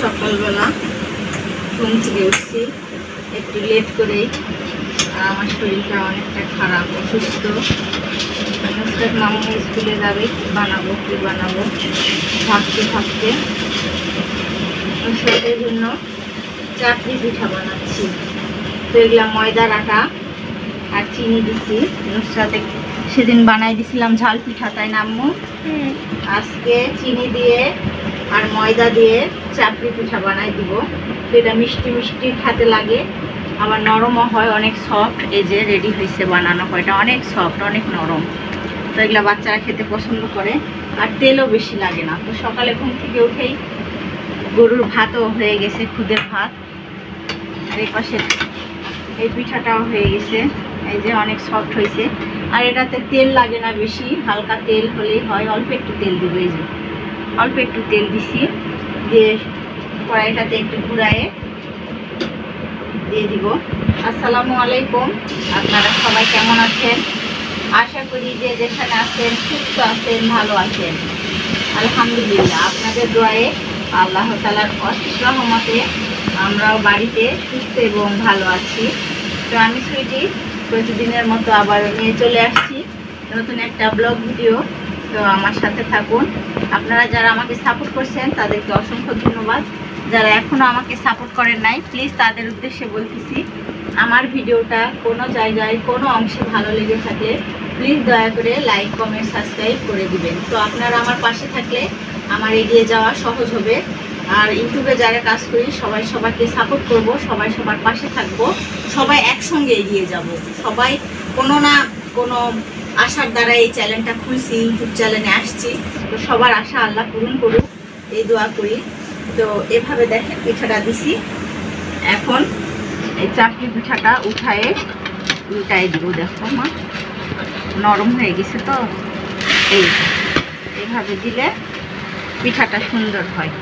সকালবেলা ঘুম থেকে উঠছি একটু লেট করেই। আমার শরীরটা অনেকটা খারাপ, অসুস্থ। নুসরাত মামু স্কুলে যাবে, কি বানাবো ভাবতে ভাবতে নুসরাতের জন্য চাপড়ি পিঠা বানাচ্ছি। তো এগুলা ময়দার আটা আর চিনি দিচ্ছি। নুসরাতে সেদিন বানাই দিছিলাম ঝাল পিঠা, তাই না আম্মু? আজকে চিনি দিয়ে আর ময়দা দিয়ে চাপড়ি পিঠা বানাই দিব। তো এটা মিষ্টি মিষ্টি খেতে লাগে, আবার নরমও হয়, অনেক সফট। এই যে রেডি হয়েছে, বানানো হয়, এটা অনেক সফট, অনেক নরম। তো এগুলো বাচ্চারা খেতে পছন্দ করে, আর তেলও বেশি লাগে না। তো সকালে ঘুম থেকে উঠেই গরুর ভাতও হয়ে গেছে, খুদের ভাত। আর এই পাশে এই পিঠাটাও হয়ে গেছে, এই যে অনেক সফট হয়েছে। আর এটাতে তেল লাগে না বেশি, হালকা তেল হলেই হয়। অল্প একটু তেল দিব, এই যে অল্প একটু তেল দিছি, দিয়ে কড়াইটাতে একটু ঘুরায়ে দিয়ে দিব। আসসালামু আলাইকুম, আপনারা সবাই কেমন আছেন? আশা করি যে যেখানে আছেন সুস্থ আছেন, ভালো আছেন। আলহামদুলিল্লাহ, আপনাদের দোয়ায়ে আল্লাহ তাআলার অশেষ রহমতে আমরাও বাড়িতে সুস্থ এবং ভালো আছি। তো আমি সুইটি প্রতিদিনের মতো আবার নিয়ে চলে আসছি নতুন একটা ব্লগ ভিডিও। তো আমার সাথে থাকুন। আপনারা যারা আমাকে সাপোর্ট করছেন তাদেরকে অসংখ্য ধন্যবাদ। যারা এখনও আমাকে সাপোর্ট করেন নাই, প্লিজ তাদের উদ্দেশ্যে বলতেছি, আমার ভিডিওটা কোনো জায়গায় কোনো অংশে ভালো লেগে থাকলে প্লিজ দয়া করে লাইক, কমেন্ট, সাবস্ক্রাইব করে দিবেন। তো আপনারা আমার পাশে থাকলে আমার এগিয়ে যাওয়া সহজ হবে। আর ইউটিউবে যারা কাজ করি সবাই সবাইকে সাপোর্ট করব, সবাই সবার পাশে থাকবো, সবাই একসঙ্গে এগিয়ে যাব। সবাই কোনো না কোনো আশার দ্বারা এই চ্যানেলটা খুলছি, ইউটিউব চ্যানেলে আসছি। তো সবার আশা আল্লাহ পূরণ করুক, এই দোয়া করি। তো এভাবে দেখেন পিঠাটা দিছি। এখন এই চাপড়ি পিঠাটা উল্টায় দিব। দেখো মা, নরম হয়ে গেছে। তো এইভাবে দিলে পিঠাটা সুন্দর হয়।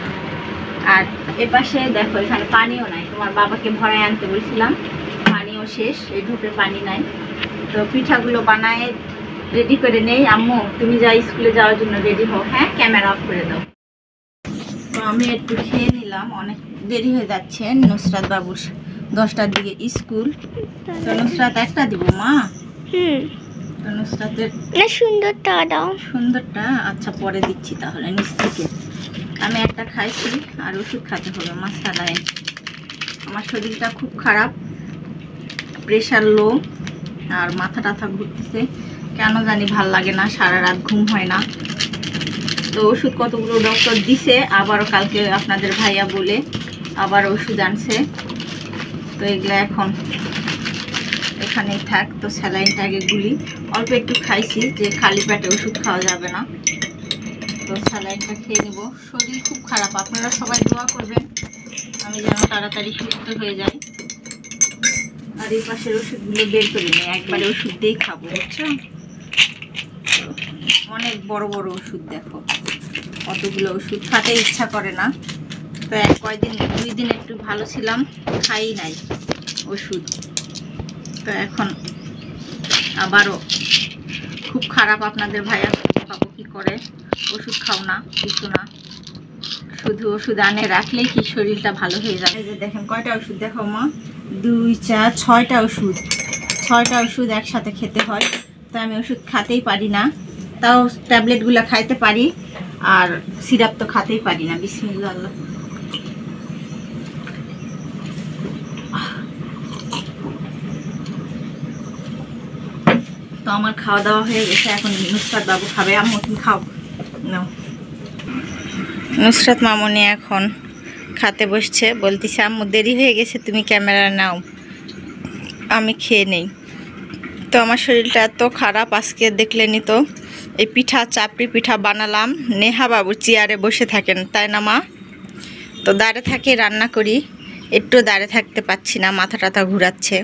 আর এপাশে দেখো, এখানে পানিও নাই। তোমার বাবাকে ভরায় আনতে বলছিলাম, পানিও শেষ, এই ঢোপে পানি নাই। তো পিঠাগুলো বানায় রেডি করে নেই। আম্মু, তুমি যা স্কুলে যাওয়ার জন্য রেডি হও। হ্যাঁ, ক্যামেরা অফ করে দাও। তো আমি একটু খেয়ে নিলাম, অনেক দেরি হয়ে যাচ্ছে। নুসরাত বাবুর 10টার দিকে স্কুল। তো নুসরাত একটা দিব মা। তো নুসরাতের সুন্দরটা দাও। সুন্দরটা আচ্ছা, পরে দিচ্ছি তাহলে নিচ থেকে। আমি একটা খাইছি, আর ওষুধ খেতে হবে মা স্যালাইন। আমার শরীরটা খুব খারাপ, প্রেশার লো, আর মাথা টাথা ঘুরতেছে, কেন জানি ভাল লাগে না, সারা রাত ঘুম হয় না। তো ওষুধ কতগুলো ডক্টর দিছে, আবারও কালকে আপনাদের ভাইয়া বলে আবার ওষুধ আনছে। তো এগুলো এখন এখানেই থাক। তো স্যালাইনটা আগে গুলি, অল্প একটু খাইছি, যে খালি পেটে ওষুধ খাওয়া যাবে না। তো স্যালাইনটা খেয়ে নেব। শরীর খুব খারাপ, আপনারা সবাই দোয়া করবেন আমি যেন তাড়াতাড়ি সুস্থ হয়ে যাই। আর এই পাশের ওষুধগুলো বের করে নিই, একবারে ওষুধ দিয়েই খাবো, বুঝছো? অনেক বড় বড় ওষুধ, দেখো কতগুলো ওষুধ, খাতে ইচ্ছা করে না। তো কয়দিন 2 দিন একটু ভালো ছিলাম, খাই নাই ওষুধ। তো এখন আবারও খুব খারাপ। আপনাদের ভাইয়া খাবো কি করে, ওষুধ খাও না, কিছু না, শুধু ওষুধ আনে রাখলেই কি শরীরটা ভালো হয়ে যায়। এই যে দেখেন কয়টা ওষুধ, দেখো মা, 2, 4, 6টা ওষুধ। 6টা ওষুধ একসাথে খেতে হয়। তো আমি ওষুধ খাতেই পারি না, তাও ট্যাবলেটগুলো খাইতে পারি, আর সিরাপ তো খাতেই পারি না। বিসমিল্লাহ। আল্লাহ, তো আমার খাওয়া দাওয়া হয়ে গেছে, এখন নুসরাত বাবু খাবে। আম্মু তুমি খাও নাও। নুসরাত মামনি এখন খাতে বসছে, বলতেছে আম্মু দেরি হয়ে গেছে, তুমি ক্যামেরা নাও, আমি খেয়ে নেই। তো আমার শরীরটা এত খারাপ, আজকে দেখলেনি তো, এই পিঠা চাপড়ি পিঠা বানালাম। নেহা বাবু চেয়ারে বসে থাকেন, তাই না মা? তো দাঁড়ে থাকে রান্না করি, একটু দাঁড়ে থাকতে পারছি না, মাথা টাথা ঘুরাচ্ছে,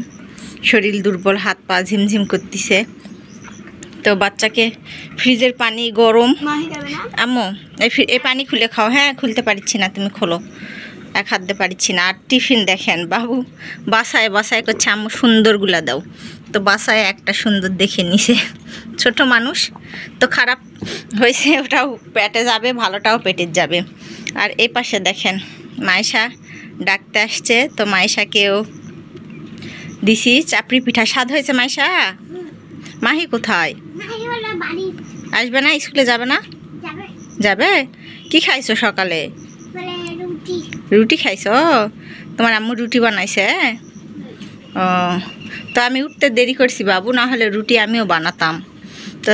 শরীর দুর্বল, হাত পা ঝিমঝিম করতেছে। তো বাচ্চাকে ফ্রিজের পানি গরম। আম্মু এই পানি খুলে খাও। হ্যাঁ, খুলতে পারছি না, তুমি খোলো। এক হাত দিয়ে পারছি না। আর টিফিন দেখেন বাবু বাসায় বাসায় করছে আম্মু সুন্দরগুলা দাও, তো বাসায় একটা সুন্দর দেখে নিছে। ছোট মানুষ তো খারাপ হয়েছে, ওটাও পেটে যাবে, ভালোটাও পেটে যাবে। আর এই পাশে দেখেন মাইশা ডাকতে আসছে, তো মাইশাকেও দিছি চাপড়ি পিঠা। স্বাদ হয়েছে মাইশা? মাহি কোথায়? আসবে না? স্কুলে যাবে না? যাবে। কি খাইছো সকালে? রুটি খাইছো? তোমার আম্মু রুটি বানাইছে? ও, তো আমি উঠতে দেরি করছি বাবু, না হলে রুটি আমিও বানাতাম। তো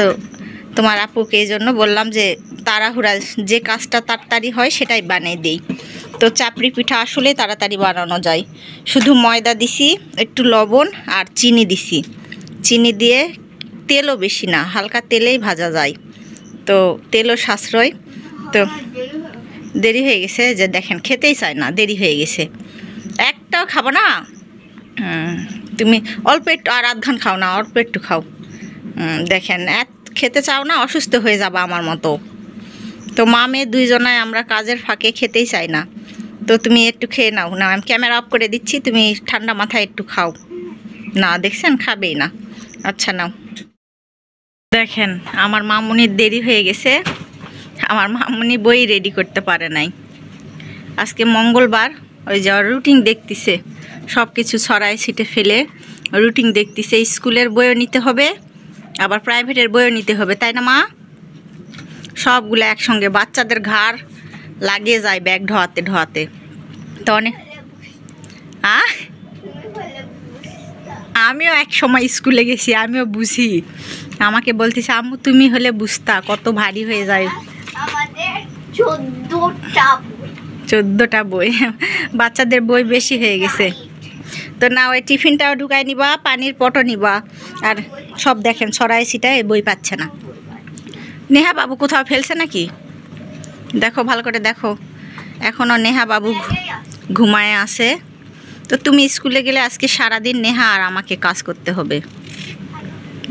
তোমার আপুকে এই জন্য বললাম যে তাড়াহুড়া যে কাজটা তাড়াতাড়ি হয় সেটাই বানিয়ে দিই। তো চাপড়ি পিঠা আসলে তাড়াতাড়ি বানানো যায়। শুধু ময়দা দিছি, একটু লবণ আর চিনি দিছি। চিনি দিয়ে তেলও বেশি না, হালকা তেলেই ভাজা যায়, তো তেলও সাশ্রয়। তো দেরি হয়ে গেছে যে দেখেন, খেতেই চায় না, দেরি হয়ে গেছে। একটাও খাবো না? তুমি অল্প একটু, আর আধ ঘান খাও না, অল্প একটু খাও। দেখেন খেতে চাও না, অসুস্থ হয়ে যাবা আমার মতো। তো মা মেয়ে দুইজনায় আমরা কাজের ফাঁকে খেতেই চাই না। তো তুমি একটু খেয়ে নাও না, আমি ক্যামেরা অফ করে দিচ্ছি, তুমি ঠান্ডা মাথায় একটু খাও না। দেখছেন খাবেই না। আচ্ছা নাও। দেখেন আমার মামুনির দেরি হয়ে গেছে, আমার মামুনি বই রেডি করতে পারে নাই। আজকে মঙ্গলবার, ওই যে রুটিন দেখতেছে, সব কিছু ছড়াই ছিটে ফেলে রুটিন দেখতেছে। স্কুলের বইও নিতে হবে, আবার প্রাইভেটের বইও নিতে হবে, তাই না মা? সবগুলো একসঙ্গে বাচ্চাদের ঘাড় লাগিয়ে যায় ব্যাগ ঢোয়াতে ঢোয়াতে। তো অনেক আমিও এক সময় স্কুলে গেছি, আমিও বুঝি। আমাকে বলতেছে আম্মু তুমি হলে বুঝতা কত ভারী হয়ে যায়। 14টা বই, বাচ্চাদের বই বেশি হয়ে গেছে। তো না, ওই টিফিনটাও ঢুকাই নিবা, পানির পটও নিবা, আর সব দেখেন ছড়াই ছিটায় বই পাচ্ছে না। নেহা বাবু কোথাও ফেলছে নাকি? দেখো ভালো করে দেখো, এখনও নেহা বাবু ঘুমায় আছে। তো তুমি স্কুলে গেলে আজকে সারাদিন নেহা আর আমাকে কাজ করতে হবে।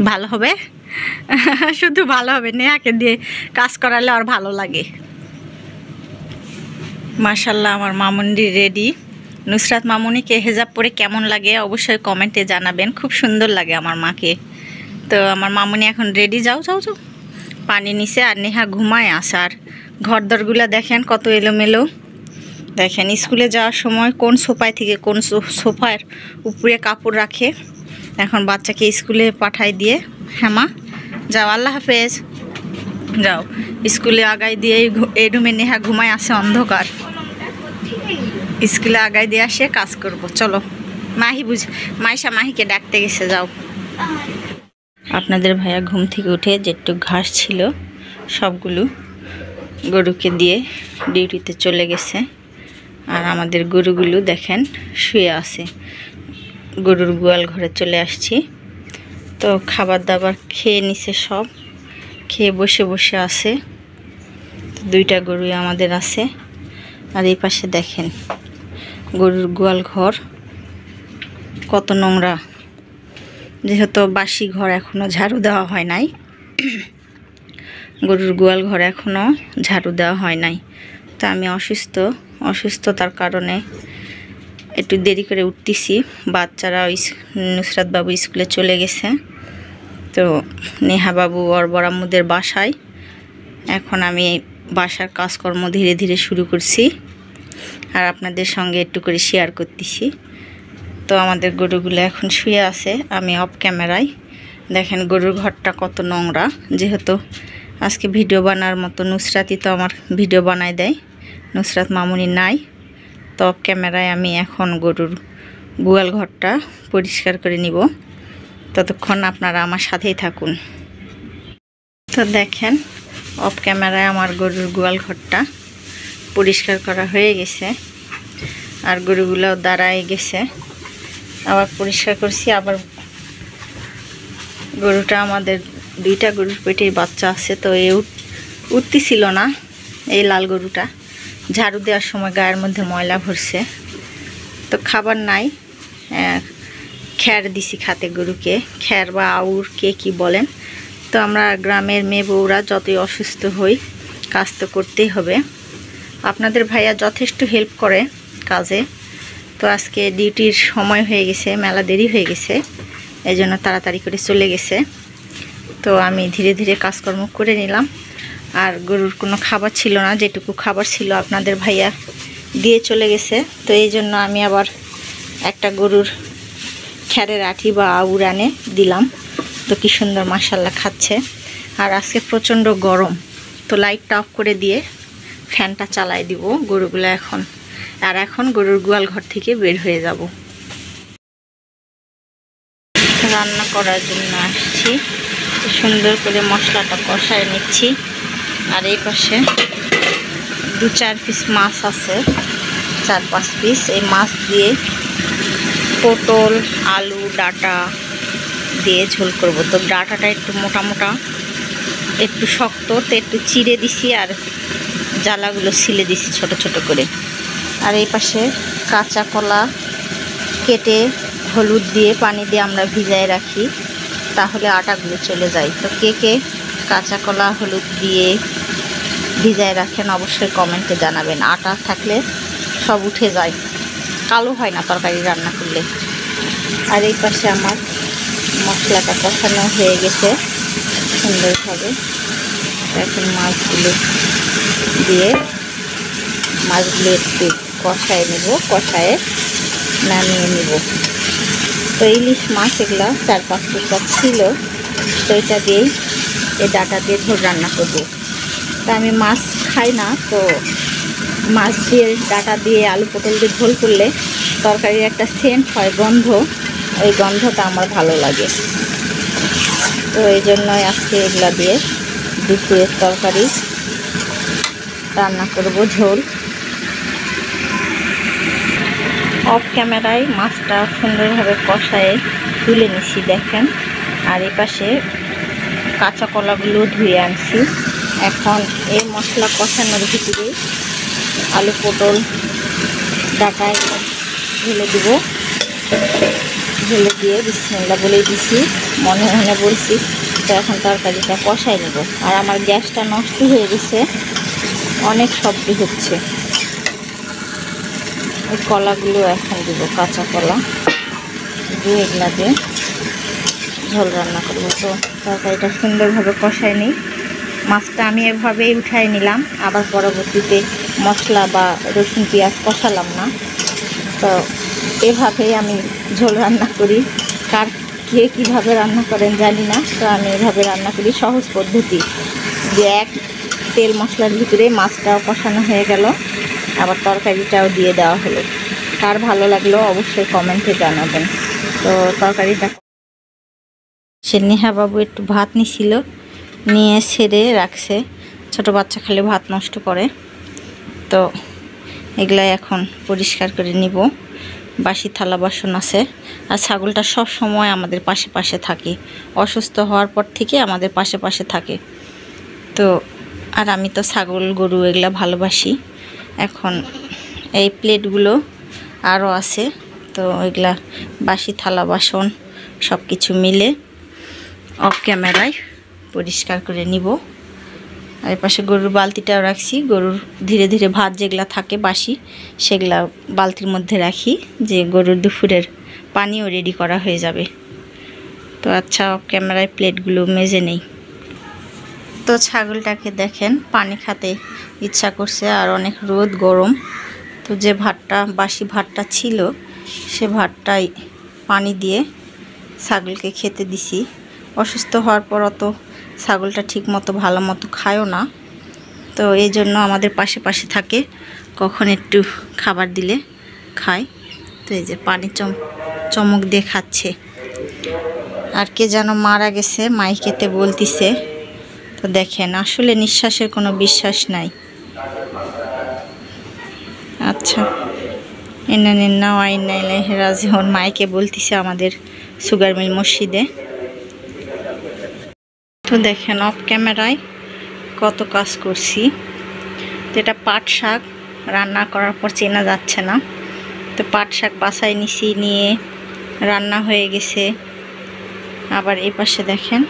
ভালো হবে? শুধু ভালো হবে, নেহাকে দিয়ে কাজ করালে আর ভালো লাগে। মাশাল্লাহ আমার মামুনি রেডি। নুসরাত মামুনিকে হেজাব পরে কেমন লাগে অবশ্যই কমেন্টে জানাবেন। খুব সুন্দর লাগে আমার মাকে। তো আমার মামুনি এখন রেডি। যাও যাও যাও, পানি নিচে। আর নেহা ঘুমায় আসার ঘরদরগুলো দেখেন কত এলোমেলো। দেখেন স্কুলে যাওয়ার সময় কোন সোফায় থেকে কোন সোফার উপরে কাপড় রাখে। এখন বাচ্চাকে স্কুলে পাঠাই দিয়ে, হ্যাঁ মা যাও, আল্লাহ হাফেজ, যাও। স্কুলে আগাই দিয়ে এই রুমে নেহা ঘুমায় আসে, অন্ধকার। স্কুলে আগাই দিয়ে আসে কাজ করব। চলো মাহি মাইশা মাহিকে ডাকতে গেছে, যাও। আপনাদের ভাইয়া ঘুম থেকে উঠে যেটুক ঘাস ছিল সবগুলো গরুকে দিয়ে ডিউটিতে চলে গেছে। আর আমাদের গরুগুলো দেখেন শুয়ে আছে। গরুর গোয়াল ঘরে চলে আসছি। তো খাবার দাবার খেয়ে নিছে, সব খেয়ে বসে বসে আছে। 2টা গরুই আমাদের আছে। আর এই পাশে দেখেন গরুর গোয়াল ঘর কত নোংরা, যেহেতু বাসি ঘর এখনও ঝাড়ু দেওয়া হয় নাই। গরুর গোয়াল ঘর এখনও ঝাড়ু দেওয়া হয় নাই। তো আমি অসুস্থতার কারণে একটু দেরি করে উঠতেছি। বাচ্চারা নুসরাত বাবু স্কুলে চলে গেছে। তো নেহা বাবু ওর বড়াম্মুদের বাসায়। এখন আমি বাসার কাজকর্ম ধীরে ধীরে শুরু করছি, আর আপনাদের সঙ্গে একটু করে শেয়ার করতেছি। তো আমাদের গরুগুলো এখন শুয়ে আছে। আমি অফ ক্যামেরায় দেখেন গরুর ঘরটা কত নোংরা। যেহেতু আজকে ভিডিও বানার মতো নুসরাতই তো আমার ভিডিও বানায় দেয়, নুসরাত মামুনি নাই। তো অফ ক্যামেরায় আমি এখন গরুর গোয়াল ঘরটা পরিষ্কার করে নিব। ততক্ষণ আপনারা আমার সাথেই থাকুন। তো দেখেন অফ ক্যামেরায় আমার গরুর গোয়াল ঘরটা পরিষ্কার করা হয়ে গেছে। আর গরুগুলোও দাঁড়ায় গেছে, আবার পরিষ্কার করছি। আবার গরুটা আমাদের 2টা গরুর পেটের বাচ্চা আছে, তো এ উঠতেছিল না। এই লাল গরুটা ঝাড়ু দেওয়ার সময় গায়ের মধ্যে ময়লা ভরছে। তো খাবার নাই, খ্যার দিছি খাতে গরুকে, খ্যার বা আউর কে কি বলেন। তো আমরা গ্রামের মেয়ে বউরা যতই অসুস্থ হই কাজ তো করতেই হবে। আপনাদের ভাইয়া যথেষ্ট হেল্প করে কাজে। তো আজকে ডিউটির সময় হয়ে গেছে, মেলা দেরি হয়ে গেছে, এই জন্য তাড়াতাড়ি করে চলে গেছে। তো আমি ধীরে ধীরে কাজকর্ম করে নিলাম। আর গরুর কোনো খাবার ছিল না, যেটুকু খাবার ছিল আপনাদের ভাইয়া দিয়ে চলে গেছে। তো এই জন্য আমি আবার একটা গরুর খ্যারের আঠি বা আউর আনে দিলাম। তো কি সুন্দর মাশাআল্লাহ খাচ্ছে। আর আজকে প্রচণ্ড গরম, তো লাইটটা অফ করে দিয়ে ফ্যানটা চালাই দিব গরুগুলো এখন। আর এখন গরুর গোয়াল ঘর থেকে বের হয়ে যাব, রান্না করার জন্য আসছি। সুন্দর করে মশলাটা কষায় নিচ্ছি। আর এই পাশে 2-4 পিস মাছ আছে, 4-5 পিস। এই মাছ দিয়ে পটল, আলু, ডাঁটা দিয়ে ঝোল করব। তো ডাঁটাটা একটু মোটা মোটা, একটু শক্ত, তো একটু চিড়ে দিছি আর জ্বালাগুলো ছিলে দিছি ছোট ছোট করে। আর এই পাশে কাঁচা কলা কেটে হলুদ দিয়ে পানি দিয়ে আমরা ভিজায় রাখি, তাহলে আটাগুলো চলে যায়। তো কে কে কাঁচা কলা হলুদ দিয়ে ভিজায় রাখেন অবশ্যই কমেন্টে জানাবেন। আটা থাকলে সব উঠে যায়, কালো হয় না তরকারি রান্না করলে। আর এই পাশে আমার মশলাটা কষানো হয়ে গেছে সুন্দরভাবে। এখন মাছগুলো দিয়ে মাছগুলো একটু কষায় নেব, কষায় নামিয়ে নেব। তো ইলিশ মাছ এগুলো 4-5 টুকরা ছিল, তো এটা দিয়েই এই ডাঁটা দিয়ে ঝোল রান্না করব। তা আমি মাছ খাই না, তো মাছ দিয়ে ডাঁটা দিয়ে আলু পটল দিয়ে ঝোল করলে তরকারির একটা সেন্ট হয়, গন্ধ, ওই গন্ধটা আমার ভালো লাগে। তো এই জন্যই আজকে এগুলা দিয়ে দুপুরের তরকারি রান্না করব, ঝোল। অফ ক্যামেরায় মাছটা সুন্দরভাবে কষায়ে তুলে নিছি দেখেন। আর এই পাশে কাঁচা কলাগুলো ধুয়ে আনছি। এখন এই মশলা কষানোর ভিতরে আলু পটল ডাঁটা ঢেলে দেবো। ঢেলে দিয়ে বিসমিল্লাহ বলেই দিছি, মনে মনে বলছি। তো এখন তরকারিটা কষাই নেব। আর আমার গ্যাসটা নষ্ট হয়ে গেছে, অনেক শব্দ হচ্ছে। ওই কলাগুলো এখন দেবো, কাঁচা কলা দিয়ে এগুলা দিয়ে ঝোল রান্না করবো। তো তরকারিটা সুন্দরভাবে কষাই নিই। মাছটা আমি এভাবেই উঠাই নিলাম, আবার পরবর্তীতে মশলা বা রসুন পেঁয়াজ কষালাম না। তো এভাবেই আমি ঝোল রান্না করি। কার কে কীভাবে রান্না করেন জানি না, তো আমি এভাবে রান্না করি, সহজ পদ্ধতি। যে এক তেল মশলার ভিতরে মাছটাও কষানো হয়ে গেল, আবার তরকারিটাও দিয়ে দেওয়া হলো। কার ভালো লাগলো অবশ্যই কমেন্টে জানাবেন। তো তরকারিটা সে নেহা বাবু একটু ভাত নিছিল, নিয়ে ছেড়ে রাখছে। ছোট বাচ্চা খালি ভাত নষ্ট করে। তো এগুলাই এখন পরিষ্কার করে নিব। বাসি থালা বাসন আছে। আর ছাগলটা সব সময় আমাদের পাশে পাশে থাকে, অসুস্থ হওয়ার পর থেকে আমাদের পাশে পাশে থাকে। তো আর আমি তো ছাগল গরু এগুলা ভালোবাসি। এখন এই প্লেটগুলো আরও আছে, তো এগুলা বাসি থালা বাসন সব কিছু মিলে অফ ক্যামেরায় পরিষ্কার করে নিব। আর এই পাশে গরুর বালতিটাও রাখছি। গরুর ধীরে ধীরে ভাত যেগুলা থাকে বাসি, সেগুলা বালতির মধ্যে রাখি, যে গরুর দুপুরের পানিও রেডি করা হয়ে যাবে। তো আচ্ছা, অফ ক্যামেরায় প্লেটগুলো মেজে নেই। তো ছাগলটাকে দেখেন পানি খেতে ইচ্ছা করছে, আর অনেক রোদ গরম। তো যে ভাতটা বাসি ভাতটা ছিল, সে ভাতটাই পানি দিয়ে ছাগলকে খেতে দিছি। অসুস্থ হওয়ার পর অত ছাগলটা ঠিক মতো ভালো মতো খায়ও না, তো এই জন্য আমাদের পাশে পাশে থাকে, কখন একটু খাবার দিলে খায়। তো এই যে পানি চমক দিয়ে খাচ্ছে। আর কে যেন মারা গেছে মাইকেতে বলতিছে। তো দেখেন আসলে নিঃশ্বাসের কোনো বিশ্বাস নাই। আচ্ছা, ইন্না লিল্লাহি ওয়া ইন্না ইলাইহি রাজিউন মাইকে বলতিছে আমাদের সুগার মিল মসজিদে। তো দেখেন অফ ক্যামেরায় কত কাজ করছি। তো এটা পাট শাক, রান্না করার পর চেনা যাচ্ছে না। তো পাট শাক বাছাই নিছি, নিয়ে রান্না হয়ে গেছে। আবার এই পাশে দেখেন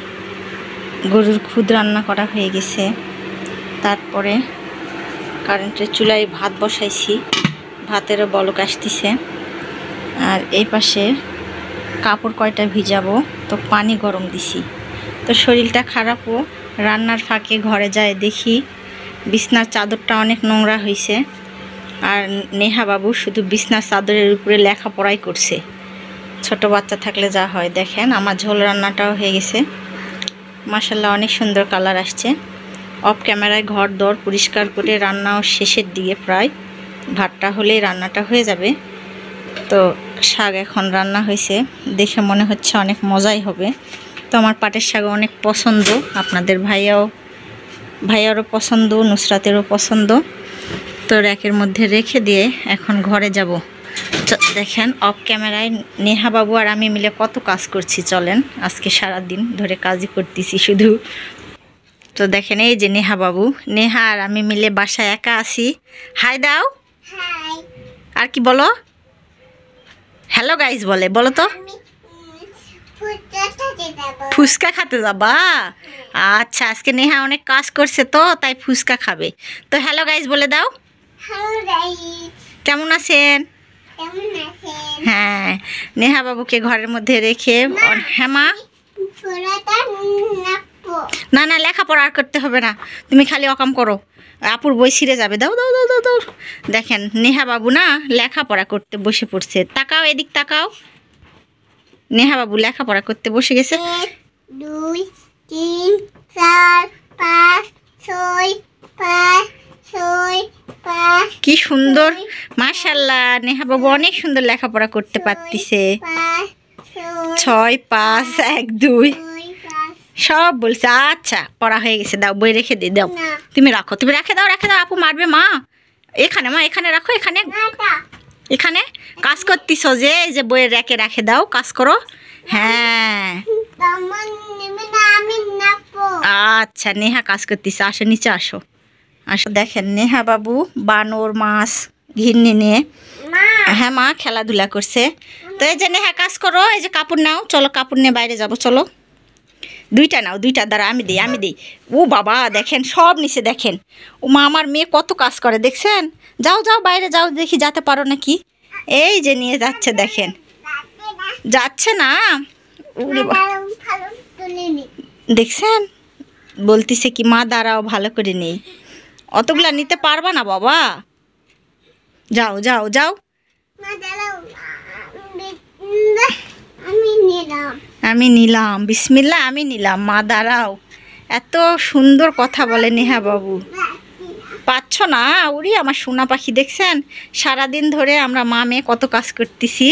গরুর খুদ রান্না করা হয়ে গেছে। তারপরে কারেন্টের চুলায় ভাত বসাইছি, ভাতেরও বলক আসতেছে। আর এই পাশে কাপড় কয়টা ভিজাবো, তো পানি গরম দিছি। তো শরীরটা খারাপও, রান্নার ফাঁকে ঘরে যায় দেখি বিছনার চাদরটা অনেক নোংরা হয়েছে। আর নেহা বাবু শুধু বিছনার চাদরের উপরে লেখাপড়াই করছে। ছোট বাচ্চা থাকলে যা হয়। দেখেন আমার ঝোল রান্নাটাও হয়ে গেছে, মাশাল্লাহ অনেক সুন্দর কালার আসছে। অফ ক্যামেরায় ঘর দর পরিষ্কার করে রান্নাও শেষের দিকে, প্রায় ভাতটা হলেই রান্নাটা হয়ে যাবে। তো শাক এখন রান্না হয়েছে, দেখে মনে হচ্ছে অনেক মজাই হবে। তো আমার পাটের শাক অনেক পছন্দ, আপনাদের ভাইয়ারও পছন্দ, নুসরাতেরও পছন্দ। তো র্যাকের মধ্যে রেখে দিয়ে এখন ঘরে যাব। দেখেন অফ ক্যামেরায় নেহা বাবু আর আমি মিলে কত কাজ করছি। চলেন, আজকে সারা দিন ধরে কাজই করতেছি শুধু। তো দেখেন এই যে নেহা বাবু, নেহা আর আমি মিলে বাসায় একা আছি। হাই দাও, আর কি বলো? হ্যালো গাইস বলো তো। ফুচকা খেতে যাবা? আচ্ছা, আজকে নেহা অনেক কাজ করছে তো তাই ফুচকা খাবে। তো হ্যালো গাইস বলে দাও। কেমন আছেন? হ্যাঁ, নেহা বাবুকে ঘরের মধ্যে রেখে। হ্যাঁ মা, না না লেখাপড়া আর করতে হবে না, তুমি খালি অকাম করো, আপুর বই ছিঁড়ে যাবে। দাও দাও দাও দাও দাও। দেখেন নেহা বাবু না লেখাপড়া করতে বসে পড়ছে। তাকাও এদিক তাকাও, নেহা বাবু লেখাপড়া করতে বসে গেছে। 1 2 3 4 5 6 5 কি সুন্দর, মাশাআল্লাহ নেহা বাবু অনেক সুন্দর লেখাপড়া করতে পারতিছে। 6 5 1 2 সব বলছে। আচ্ছা পড়া হয়ে গেছে, দাও বই রেখে দিই। দাও তুমি রাখো, তুমি রেখে দাও, রেখে দাও, আপু মারবে মা। এখানে মা, এখানে রাখো, এখানে এখানে কাজ করতিস যে, এই যে বইয়ের রেখে রেখে দাও, কাজ করো। হ্যাঁ আচ্ছা, নেহা কাজ করতিস, আসো নিচে আসো আসো। দেখেন নেহা বাবু বানর মাছ ঘিন্নি নিয়ে, হ্যাঁ মা খেলাধুলা করছে। তো এই যে নেহা কাজ করো, এই যে কাপড় নাও, চলো কাপড় নিয়ে বাইরে যাবো, চলো। দুইটা নাও, দুইটা দ্বারা আমি দিই। ও বাবা দেখেন সব নিচে, দেখেন ও মা আমার মেয়ে কত কাজ করে দেখছেন। যাও যাও বাইরে যাও, দেখি যেতে পারো নাকি। এই যে নিয়ে যাচ্ছে, দেখেন যাচ্ছে না। দেখছেন বলতিছে কি মা দাঁড়াও ভালো করে নেই, অতগুলা নিতে পারবা না বাবা। যাও যাও যাও, আমি নিলাম, বিসমিল্লাহ আমি নিলাম, মা দাঁড়াও। এত সুন্দর কথা বলে নেহা বাবু, পাচ্ছ না? ওরে আমার সোনা পাখি, দেখছেন সারাদিন ধরে আমরা মা মেয়ে কত কাজ করতেছি।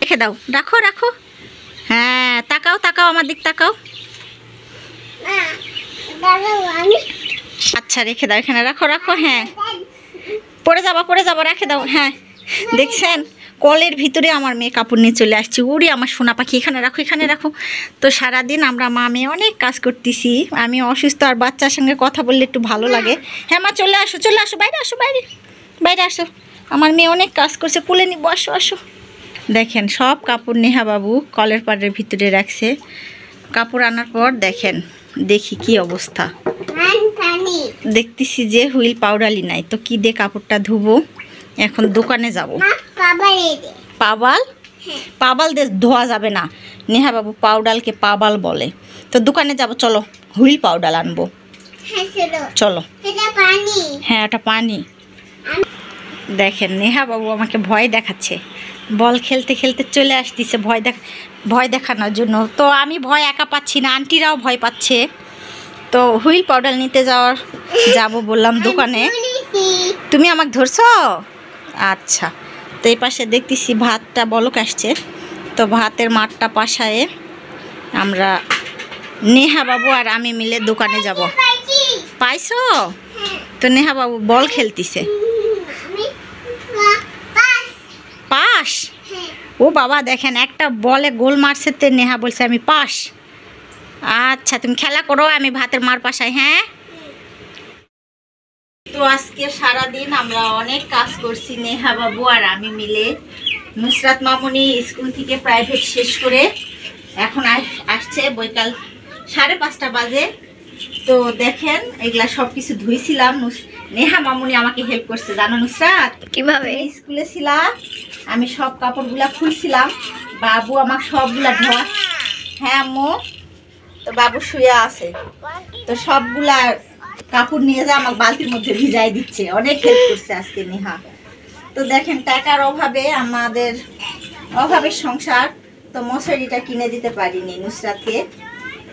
রেখে দাও, রাখো রাখো। হ্যাঁ তাকাও তাকাও, আমার দিক তাকাও। আচ্ছা রেখে দাও, এখানে রাখো রাখো। হ্যাঁ পড়ে যাবো, রেখে দাও। হ্যাঁ দেখছেন কলের ভিতরে আমার মেয়ে কাপড় নিয়ে চলে আসছে। উড়ি আমার সোনা পাখি, এখানে রাখো এখানে রাখো। তো সারাদিন আমরা মা মেয়ে অনেক কাজ করতেছি। আমি অসুস্থ, আর বাচ্চার সঙ্গে কথা বললে একটু ভালো লাগে। হ্যাঁ মা চলে আসো চলে আসো, বাইরে আসো, বাইরে আসো। আমার মেয়ে অনেক কাজ করছে, কুলে নিবো, আসো আসো। দেখেন সব কাপড় নেহা বাবু কলের পাড়ের ভিতরে রাখছে। কাপড় আনার পর দেখেন দেখি কি অবস্থা। দেখতেছি যে হুইল পাউডারই নাই, তো কি দিয়ে কাপড়টা ধুবো। এখন দোকানে যাব। পাবাল দিয়ে ধোয়া যাবে না, নেহা বাবু পাউডারকে পাবাল বলে। তো দোকানে যাব, চলো হুইল পাউডার আনবো, চলো। হ্যাঁ এটা পানি। দেখেন নেহা বাবু আমাকে ভয় দেখাচ্ছে, বল খেলতে খেলতে চলে আসতেছে ভয় দেখানোর জন্য। তো আমি ভয় একা পাচ্ছি না, আন্টিরাও ভয় পাচ্ছে। তো হুইল পাউডার নিতে যাব বললাম দোকানে। তুমি আমাকে ধরছো? আচ্ছা। তো এই পাশে দেখতেছি ভাতটা বলক আসছে, তো ভাতের মাঠটা পাশায় আমরা নেহা বাবু আর আমি মিলে দোকানে যাব। পাইছো? তো নেহা বাবু বল খেলতিছে। পাস? ও বাবা দেখেন একটা বলে গোল মারছে, তে নেহা বলছে আমি পাস। আচ্ছা তুমি খেলা করো, আমি ভাতের মার পাশায়। হ্যাঁ তো আজকে সারাদিন আমরা অনেক কাজ করছি নেহা বাবু আর আমি মিলে। নুসরাত মামুনি স্কুল থেকে প্রাইভেট শেষ করে এখন আসছে, বৈকাল 5:30 বাজে। তো তো দেখেন এগুলা সবকিছু ধুইছিলাম। নেহা মামুনি আমাকে হেল্প করছে জানো নুসরাত কিভাবে? স্কুলে ছিলাম, আমি সব কাপড়গুলা খুলছিলাম, বাবু আমাকে সবগুলা ধোয়া। হ্যাঁ আম্মু, তো বাবু শুয়ে আছে, তো সবগুলা কাপড় নিয়ে যা আমাকে বালতির মধ্যে ভিজাই দিচ্ছে। অনেক হেল্প করছে আজকে নেহা। তো দেখেন টাকার অভাবে আমাদের অভাবের সংসার, তো মশারিটা কিনে দিতে পারিনি নুসরাতকে।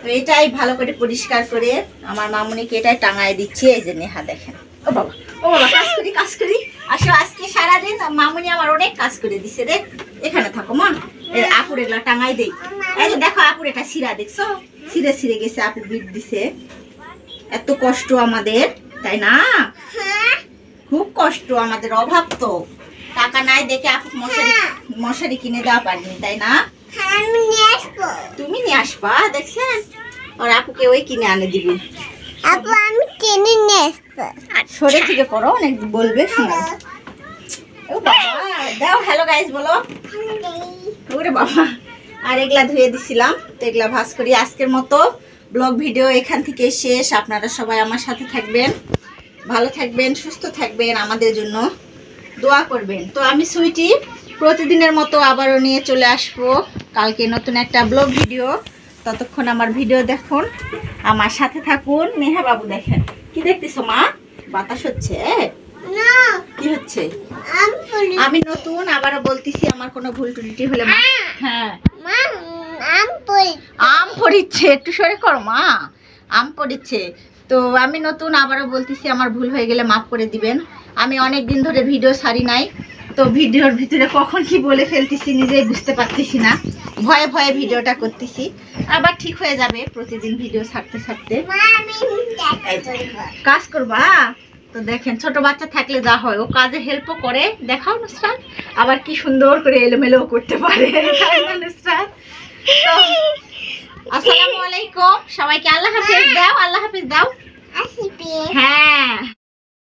তো এটাই ভালো করে পরিষ্কার করে আমার মামুনিকে এটাই টাঙায় দিচ্ছে। এই যে নেহা দেখেন, ও বাবা ও বাবা, কাজ করি আসলে আজকে সারাদিন মামুনি আমার অনেক কাজ করে দিছে রে। এখানে থাকো মা, এর আপুর এগুলা টাঙাই দেই। এই যে দেখো আপুর এটা সিরা দেখছো, সিরে গেছে, আপু বিট দিছে। এত কষ্ট আমাদের, তাই না? খুব কষ্ট আমাদের, অভাব তো, টাকা নাই দেখে আপু মশারি কিনে দেওয়া পারিনি, তাই না? তুমি নিয়ে আসবা, দেখছেন? আর আপুকে ওই কিনে আনে দিবি। আপু আমি কিনে নিয়ে আসবো। সরে থেকে করো, অনেক বলবে শোনা। ও বাবা, দাও হ্যালো গাইস বলো। ওরে বাবা, আর এগুলা ধুয়ে দিছিলাম, তো এগুলা ভাঁজ করি। আজকের মতো ব্লগ ভিডিও এখান থেকে শেষ। আপনারা সবাই আমার সাথে থাকবেন, ভালো থাকবেন, সুস্থ থাকবেন, আমাদের জন্য দোয়া করবেন। তো আমি সুইটি প্রতিদিনের মতো আবারও নিয়ে চলে আসবো কালকে নতুন একটা ব্লগ ভিডিও। ততক্ষণ আমার ভিডিও দেখুন, আমার সাথে থাকুন। নেহা বাবু দেখেন কি দেখতেছো মা? বাতাস হচ্ছে, কি হচ্ছে? আমি নতুন আবারও বলতেছি, আমার কোনো ভুল ত্রুটি হলে মা। হ্যাঁ আম পড়িচ্ছে, একটু সরে করো মা, আম পড়িচ্ছে। তো আমি নতুন আবারও বলতেছি, আমার ভুল হয়ে গেলে মাফ করে দিবেন। আমি অনেক দিন ধরে ভিডিও ছাড়ি নাই, তো ভিডিওর ভিতরে কখন কি বলে ফেলতেছি নিজেই বুঝতে পারতেছি না, ভয়ে ভয়ে ভিডিওটা করতেছি। আবার ঠিক হয়ে যাবে প্রতিদিন ভিডিও ছাড়তে ছাড়তে। কাজ করবা? তো দেখেন ছোট বাচ্চা থাকলে যা হয়, ও কাজে হেল্পও করে, দেখাও নুসরাত, আবার কি সুন্দর করে এলোমেলো করতে পারে, তাই না নুসরাত? তো আসসালামু আলাইকুম সবাইকে, আল্লাহ হাফেজ দাও, আল্লাহ হাফেজ দাও। হ্যাঁ।